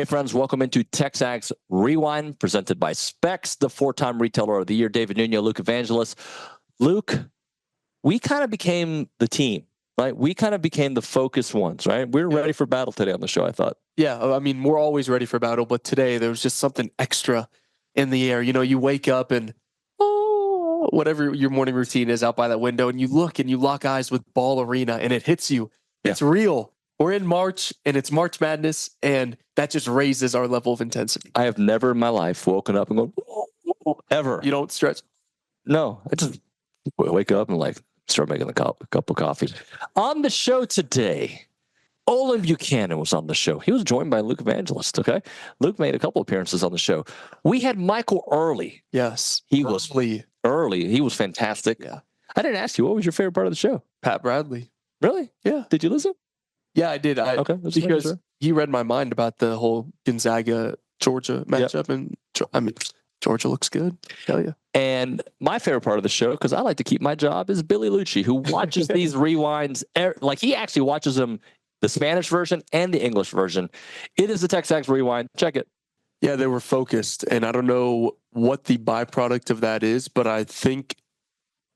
Hey, friends, welcome into TexAgs Rewind, presented by Specs, the four-time Retailer of the Year, David Nuno, Luke Evangelist. Luke, we kind of became the team, right? We kind of became the focused ones, right? We were ready for battle today on the show, I thought. Yeah, I mean, we're always ready for battle, but today there was just something extra in the air. You know, you wake up and, whatever your morning routine is out by that window, and you look and you lock eyes with Ball Arena, and it hits you. It's real. We're in March, and it's March Madness, and that just raises our level of intensity. I have never in my life woken up and gone, ever. You don't stretch? No, I just wake up and start making a cup of coffee. On the show today, Olin Buchanan was on the show. He was joined by Luke Evangelist, okay? Luke made a couple appearances on the show. We had Michael Earley. Yes. He was early. He was fantastic. Yeah. I didn't ask you, what was your favorite part of the show? Pat Bradley. Really? Yeah. Did you listen? Yeah, I did. Okay. Because he read my mind about the whole Gonzaga-Georgia matchup, and I mean, Georgia looks good. Hell yeah. And my favorite part of the show, because I like to keep my job, is Billy Liucci, who watches these rewinds. He actually watches them, the Spanish version and the English version. It is the TexAgs Rewind. Check it. Yeah, they were focused, and I don't know what the byproduct of that is, but I think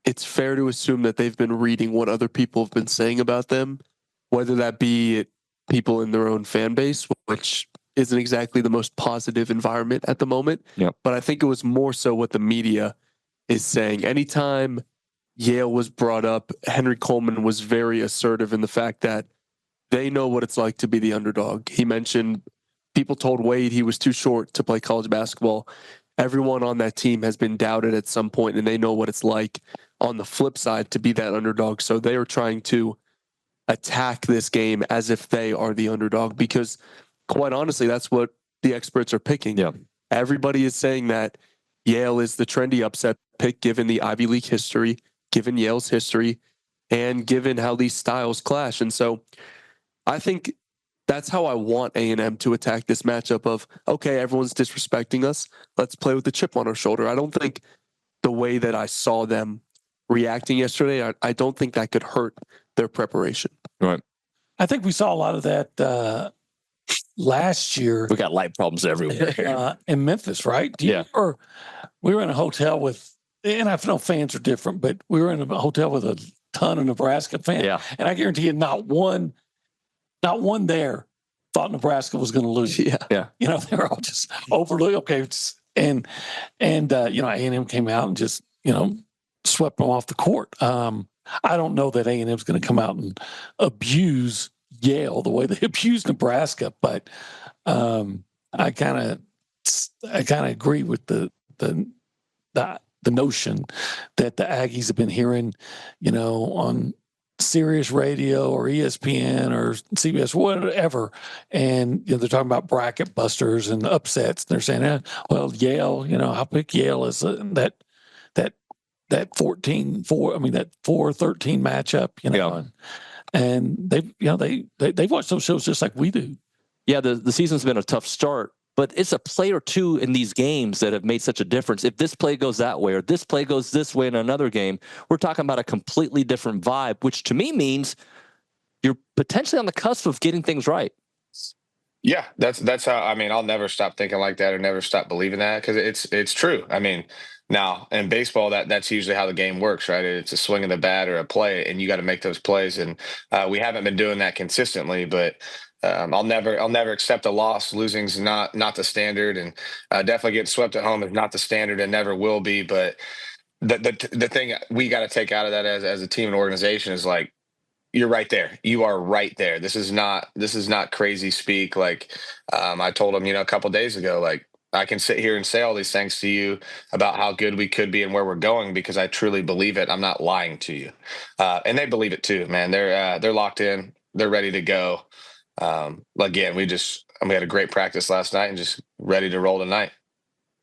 it's fair to assume that they've been reading what other people have been saying about them, whether that be people in their own fan base, which isn't exactly the most positive environment at the moment. Yep. But I think it was more so what the media is saying. Anytime Yale was brought up, Henry Coleman was very assertive in the fact that they know what it's like to be the underdog. He mentioned people told Wade he was too short to play college basketball. Everyone on that team has been doubted at some point, and they know what it's like on the flip side to be that underdog. So they are trying to attack this game as if they are the underdog, because quite honestly, that's what the experts are picking. Yeah. Everybody is saying that Yale is the trendy upset pick given the Ivy League history, given Yale's history, and given how these styles clash. And so I think that's how I want A&M to attack this matchup of, okay, everyone's disrespecting us. Let's play with the chip on our shoulder. I don't think the way that I saw them reacting yesterday, I don't think that could hurt their preparation. Right. I think we saw a lot of that last year. We got light problems everywhere. In Memphis, right? Or we were in a hotel with, and I know fans are different, but we were in a hotel with a ton of Nebraska fans. Yeah. And I guarantee you not one there thought Nebraska was going to lose. Yeah. You know, they were all just overlooked. Okay. And A&M came out and just, swept them off the court. I don't know that A&M is going to come out and abuse Yale the way they abused Nebraska, but I kind of agree with the notion that the Aggies have been hearing, on Sirius Radio or ESPN or CBS, whatever, and they're talking about bracket busters and upsets. And they're saying, well, Yale, I'll pick Yale as that 4-13 matchup, and they've watched those shows just like we do. Yeah, the season's been a tough start, but it's a play or two in these games that have made such a difference. If this play goes that way or this play goes this way in another game, we're talking about a completely different vibe, which to me means you're potentially on the cusp of getting things right. Yeah, that's how. I mean, I'll never stop thinking like that or never stop believing that, because it's true. I mean, now in baseball, that's usually how the game works, right? It's a swing of the bat or a play, and you got to make those plays. And we haven't been doing that consistently, but I'll never accept a loss. Losing's not the standard, and definitely getting swept at home is not the standard and never will be. But the thing we got to take out of that as a team and organization is like, you're right there. You are right there. This is not crazy speak. Like I told him, a couple of days ago, like, I can sit here and say all these things to you about how good we could be and where we're going because I truly believe it. I'm not lying to you. And they believe it too, man. They're locked in. They're ready to go. Again, we had a great practice last night and just ready to roll tonight.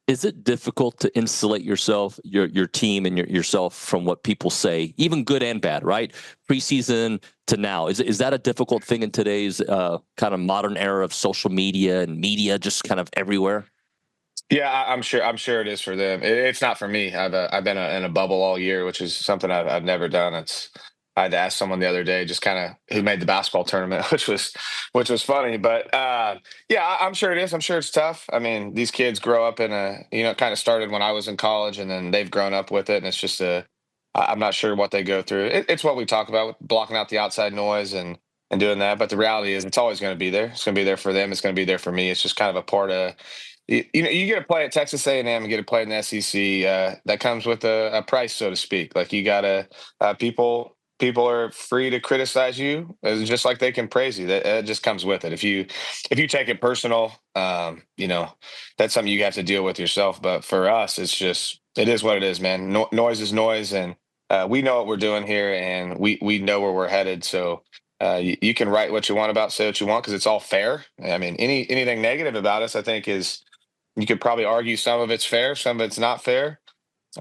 Is it difficult to insulate yourself, your team, and yourself from what people say, even good and bad, right? Preseason to now, is that a difficult thing in today's kind of modern era of social media and media just kind of everywhere? Yeah, I'm sure it is for them. It's not for me. I've been in a bubble all year, which is something I've never done. I had to ask someone the other day, just kind of who made the basketball tournament, which was funny. But yeah, I'm sure it is. I'm sure it's tough. I mean, these kids grow up in it kind of started when I was in college, and then they've grown up with it, and it's just I'm not sure what they go through. It's what we talk about, blocking out the outside noise and doing that. But the reality is, it's always going to be there. It's going to be there for them. It's going to be there for me. It's just kind of a part of you get to play at Texas A&M and get to play in the SEC. That comes with a price, so to speak. Like, you gotta people are free to criticize you, just like they can praise you. That just comes with it. If you take it personal, that's something you have to deal with yourself. But for us, it is what it is, man. Noise is noise, and we know what we're doing here, and we know where we're headed. So you can write what you want about, say what you want, because it's all fair. I mean, anything negative about us, I think, is, you could probably argue some of it's fair, some of it's not fair.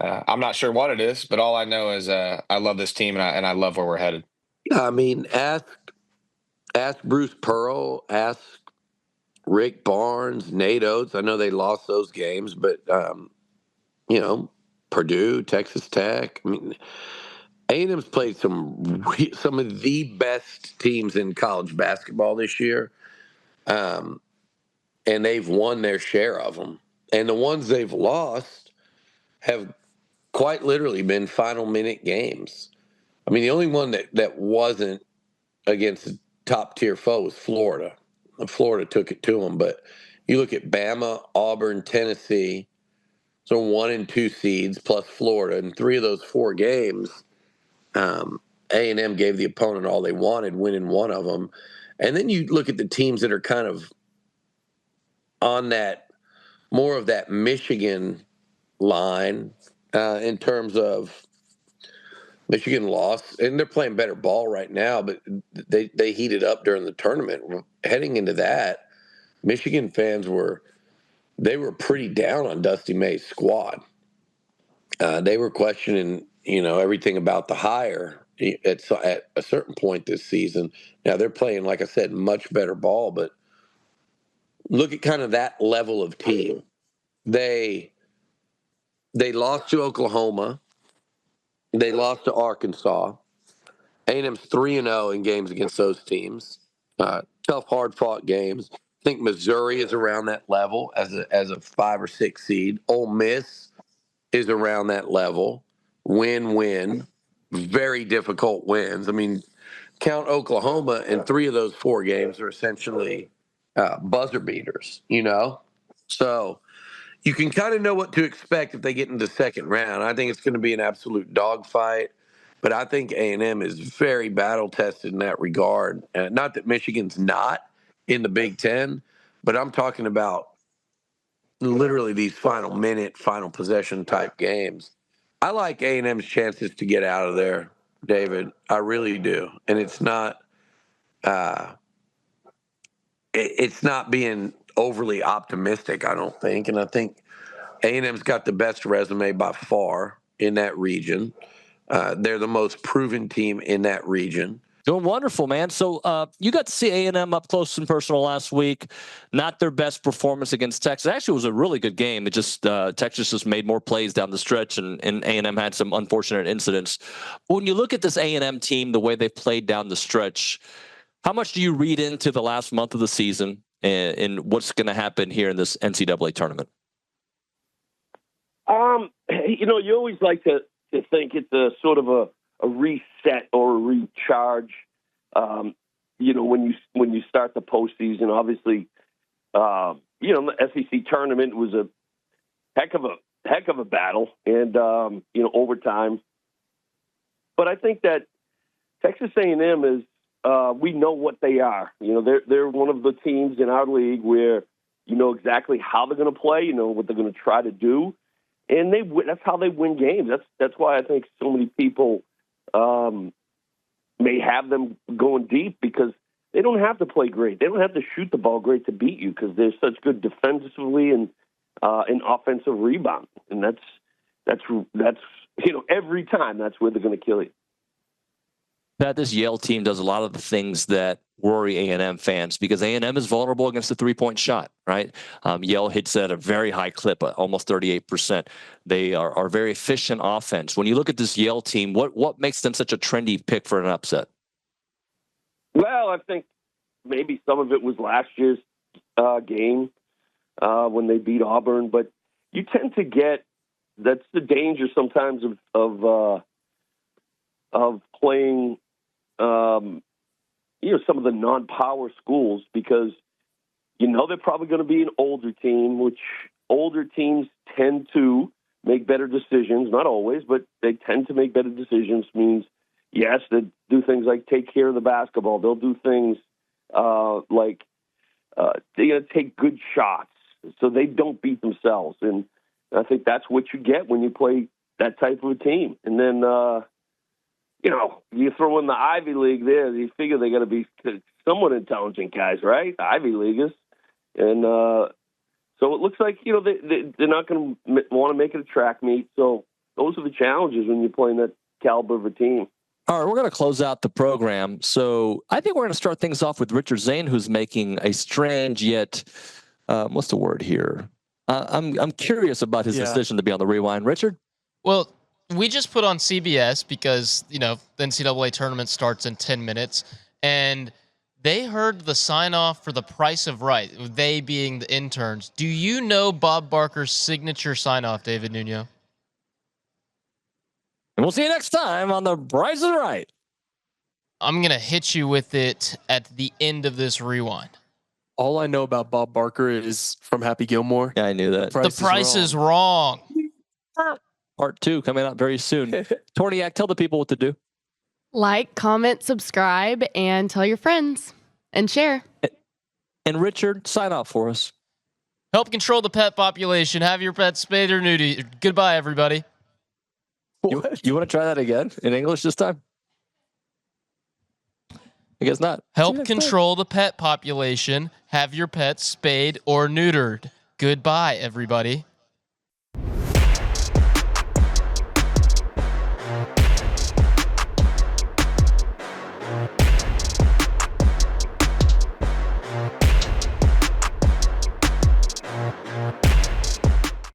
I'm not sure what it is, but all I know is I love this team, and I love where we're headed. I mean, ask Bruce Pearl, ask Rick Barnes, Nate Oates. I know they lost those games, but Purdue, Texas Tech. I mean, A&M's played some of the best teams in college basketball this year, and they've won their share of them. And the ones they've lost have quite literally been final minute games. I mean, the only one that wasn't against a top tier foe was Florida. Florida took it to them, but you look at Bama, Auburn, Tennessee, so 1 and 2 seeds plus Florida, and 3 of those 4 games, A&M gave the opponent all they wanted, winning one of them. And then you look at the teams that are kind of on that, more of that Michigan line, in terms of Michigan lost, and they're playing better ball right now, but they heated up during the tournament. Heading into that, Michigan fans were pretty down on Dusty May's squad. They were questioning, everything about the hire at a certain point this season. Now they're playing, like I said, much better ball, but look at kind of that level of team. They lost to Oklahoma. They lost to Arkansas. A&M's 3-0 in games against those teams. Tough, hard-fought games. I think Missouri is around that level as a 5 or 6 seed. Ole Miss is around that level. Win-win. Very difficult wins. I mean, count Oklahoma, and 3 of those 4 games are essentially buzzer beaters, So you can kind of know what to expect if they get into the second round. I think it's going to be an absolute dogfight. But I think A&M is very battle-tested in that regard. Not that Michigan's not in the Big Ten, but I'm talking about literally these final minute, final possession type games. I like A&M's chances to get out of there, David. I really do. And it's not being overly optimistic, I don't think. And I think A&M's got the best resume by far in that region. They're the most proven team in that region. Doing wonderful, man. So you got to see A&M up close and personal last week. Not their best performance against Texas. Actually, it was a really good game. It just Texas just made more plays down the stretch, and A&M had some unfortunate incidents. When you look at this A&M team, the way they played down the stretch, how much do you read into the last month of the season and what's going to happen here in this NCAA tournament? You always like to think it's a sort of a reset or a recharge. When you start the postseason, obviously, the SEC tournament was a heck of a battle, and overtime. But I think that Texas A&M is, we know what they are. They're one of the teams in our league where you know exactly how they're going to play, what they're going to try to do. And that's how they win games. That's why I think so many people may have them going deep, because they don't have to play great. They don't have to shoot the ball great to beat you, because they're such good defensively and in offensive rebound. And that's every time that's where they're going to kill you. Pat, this Yale team does a lot of the things that worry A&M fans because A&M is vulnerable against the three-point shot, right? Yale hits at a very high clip, almost 38%. They are very efficient offense. When you look at this Yale team, what makes them such a trendy pick for an upset? Well, I think maybe some of it was last year's game when they beat Auburn, but you tend to get, that's the danger sometimes of playing some of the non-power schools, because they're probably going to be an older team, which older teams tend to make better decisions. Not always, but they tend to make better decisions. Means, yes, they do things like take care of the basketball. They'll do things like they're going to take good shots so they don't beat themselves. And I think that's what you get when you play that type of a team. And then, you throw in the Ivy League there, you figure they got to be somewhat intelligent guys, right? Ivy Leaguers. And so it looks like, they're not going to want to make it a track meet. So those are the challenges when you're playing that caliber of a team. All right, we're going to close out the program. So I think we're going to start things off with Richard Zane, who's making a strange yet, what's the word here? I'm curious about his decision to be on the Rewind. Richard? Well, we just put on CBS because, the NCAA tournament starts in 10 minutes, and they heard the sign-off for The Price of Right, they being the interns. Do you know Bob Barker's signature sign-off, David Nuno? And we'll see you next time on The Price is Right. I'm going to hit you with it at the end of this rewind. All I know about Bob Barker is from Happy Gilmore. Yeah, I knew that. The price is wrong. Part 2 coming out very soon. Torniak, tell the people what to do. Like, comment, subscribe, and tell your friends. And share. And Richard, sign off for us. Help control the pet population. Have your pets spayed or neutered. Goodbye, everybody. You want to try that again in English this time? I guess not. Help control the pet population. Have your pets spayed or neutered. Goodbye, everybody.